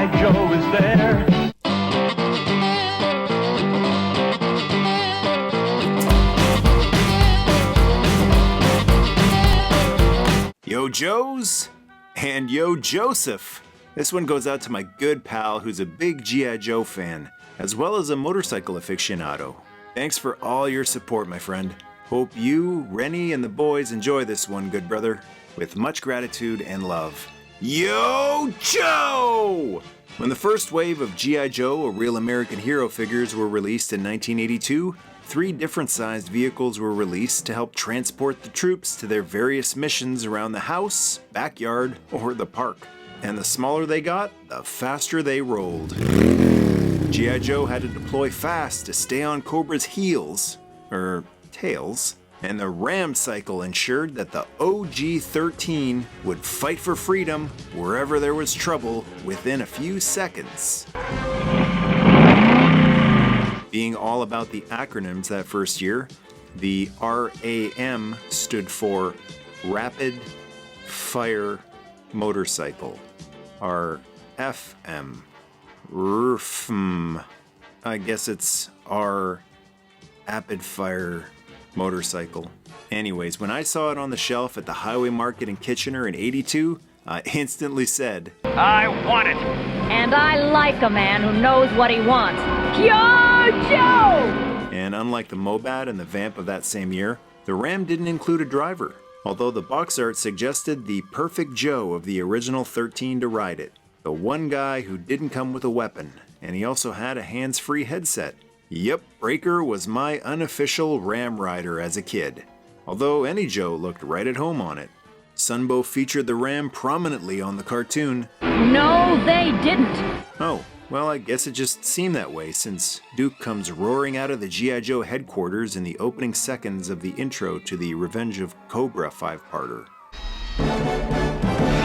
G.I. Joe is there. Yo Joes and yo Joseph. This one goes out to my good pal who's a big G.I. Joe fan, as well as a motorcycle aficionado. Thanks for all your support, my friend. Hope you, Rennie, and the boys enjoy this one, good brother. With much gratitude and love. Yo Joe! When the first wave of G.I. Joe, a real American hero figures were released in 1982, 3 different sized vehicles were released to help transport the troops to their various missions around the house, backyard, or the park. And the smaller they got, the faster they rolled. G.I. Joe had to deploy fast to stay on Cobra's heels, or tails, and the Ram cycle ensured that the OG-13 would fight for freedom wherever there was trouble within a few seconds. Being all about the acronyms that first year, the RAM stood for Rapid Fire Motorcycle. RFM. I guess it's Rapid Fire Motorcycle. Anyways, when I saw it on the shelf at the Highway Market in Kitchener in '82, I instantly said, I want it. And I like a man who knows what he wants. Yo, Joe! And unlike the Mobad and the Vamp of that same year, the Ram didn't include a driver, although the box art suggested the perfect Joe of the original 13 to ride it. The one guy who didn't come with a weapon, and he also had a hands-free headset. Yep, Breaker was my unofficial Ram rider as a kid, although any Joe looked right at home on it. Sunbow featured the Ram prominently on the cartoon. No, they didn't. Oh, well, I guess it just seemed that way since Duke comes roaring out of the G.I. Joe headquarters in the opening seconds of the intro to the Revenge of Cobra 5-parter.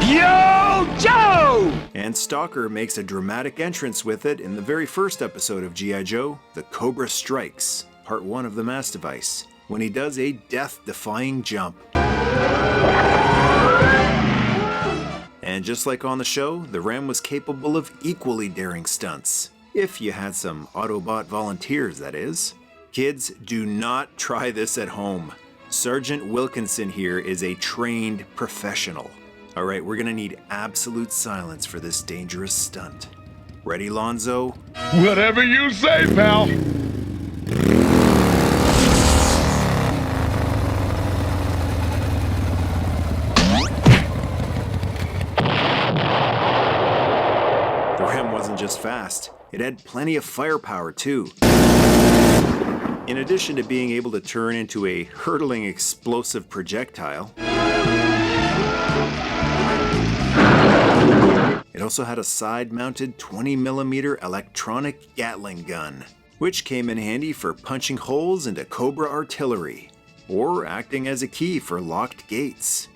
Yo, Joe! And Stalker makes a dramatic entrance with it in the very first episode of G.I. Joe, The Cobra Strikes, Part 1 of the Mass Device, when he does a death-defying jump. And just like on the show, the Ram was capable of equally daring stunts. If you had some Autobot volunteers, that is. Kids, do not try this at home. Sergeant Wilkinson here is a trained professional. Alright, we're gonna need absolute silence for this dangerous stunt. Ready, Lonzo? Whatever you say, pal. The Ram wasn't just fast, it had plenty of firepower too. In addition to being able to turn into a hurtling explosive projectile, it also had a side-mounted 20mm electronic Gatling gun, which came in handy for punching holes into Cobra artillery, or acting as a key for locked gates.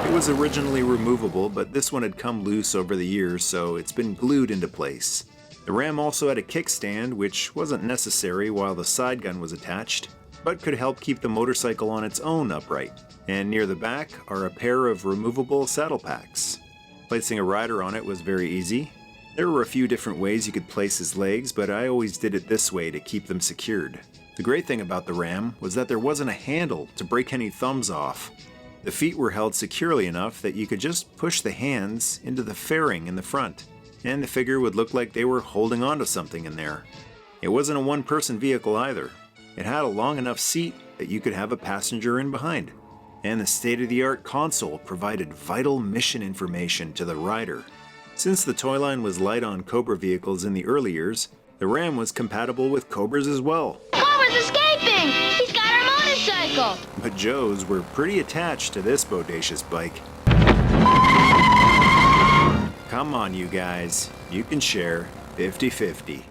It was originally removable, but this one had come loose over the years, so it's been glued into place. The Ram also had a kickstand, which wasn't necessary while the side gun was attached, but could help keep the motorcycle on its own upright. And near the back are a pair of removable saddle packs. Placing a rider on it was very easy. There were a few different ways you could place his legs, but I always did it this way to keep them secured. The great thing about the Ram was that there wasn't a handle to break any thumbs off. The feet were held securely enough that you could just push the hands into the fairing in the front, and the figure would look like they were holding onto something in there. It wasn't a one-person vehicle either. It had a long enough seat that you could have a passenger in behind. And the state-of-the-art console provided vital mission information to the rider. Since the toy line was light on Cobra vehicles in the early years, the Ram was compatible with Cobras as well. Cobra's escaping! He's got our motorcycle! But Joes were pretty attached to this bodacious bike. Come on, you guys. You can share 50-50.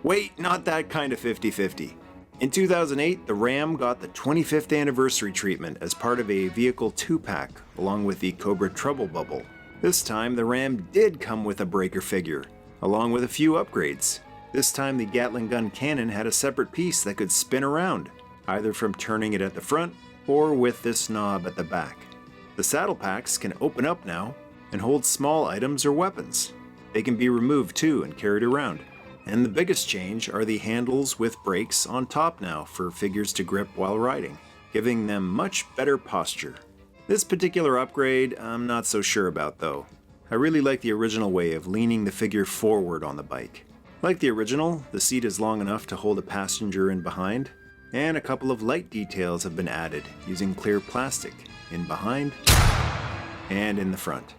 Wait, not that kind of 50-50. In 2008, the Ram got the 25th anniversary treatment as part of a vehicle 2-pack, along with the Cobra Trouble Bubble. This time, the Ram did come with a breaker figure, along with a few upgrades. This time the Gatling gun cannon had a separate piece that could spin around, either from turning it at the front or with this knob at the back. The saddle packs can open up now and hold small items or weapons. They can be removed too and carried around. And the biggest change are the handles with brakes on top now for figures to grip while riding, giving them much better posture. This particular upgrade I'm not so sure about though. I really like the original way of leaning the figure forward on the bike. Like the original, the seat is long enough to hold a passenger in behind, and a couple of light details have been added using clear plastic in behind and in the front.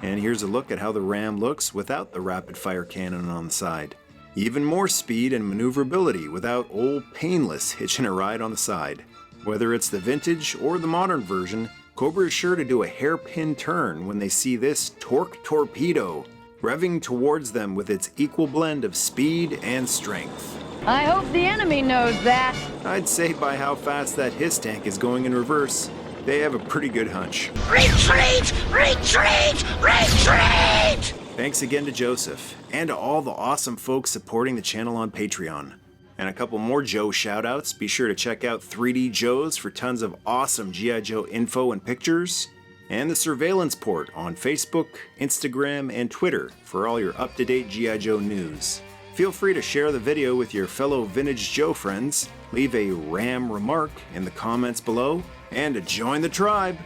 And here's a look at how the Ram looks without the rapid fire cannon on the side. Even more speed and maneuverability without old painless hitching a ride on the side. Whether it's the vintage or the modern version, Cobra is sure to do a hairpin turn when they see this torque torpedo revving towards them with its equal blend of speed and strength. I hope the enemy knows that. I'd say by how fast that HISS tank is going in reverse, they have a pretty good hunch. Retreat! Retreat! Retreat! Thanks again to Joseph, and to all the awesome folks supporting the channel on Patreon. And a couple more Joe shoutouts. Be sure to check out 3D Joe's for tons of awesome G.I. Joe info and pictures, and the Surveillance Port on Facebook, Instagram, and Twitter for all your up-to-date G.I. Joe news. Feel free to share the video with your fellow Vintage Joe friends, leave a Ram remark in the comments below, and to join the tribe,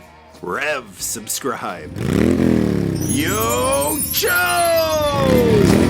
subscribe. Yo, Joe!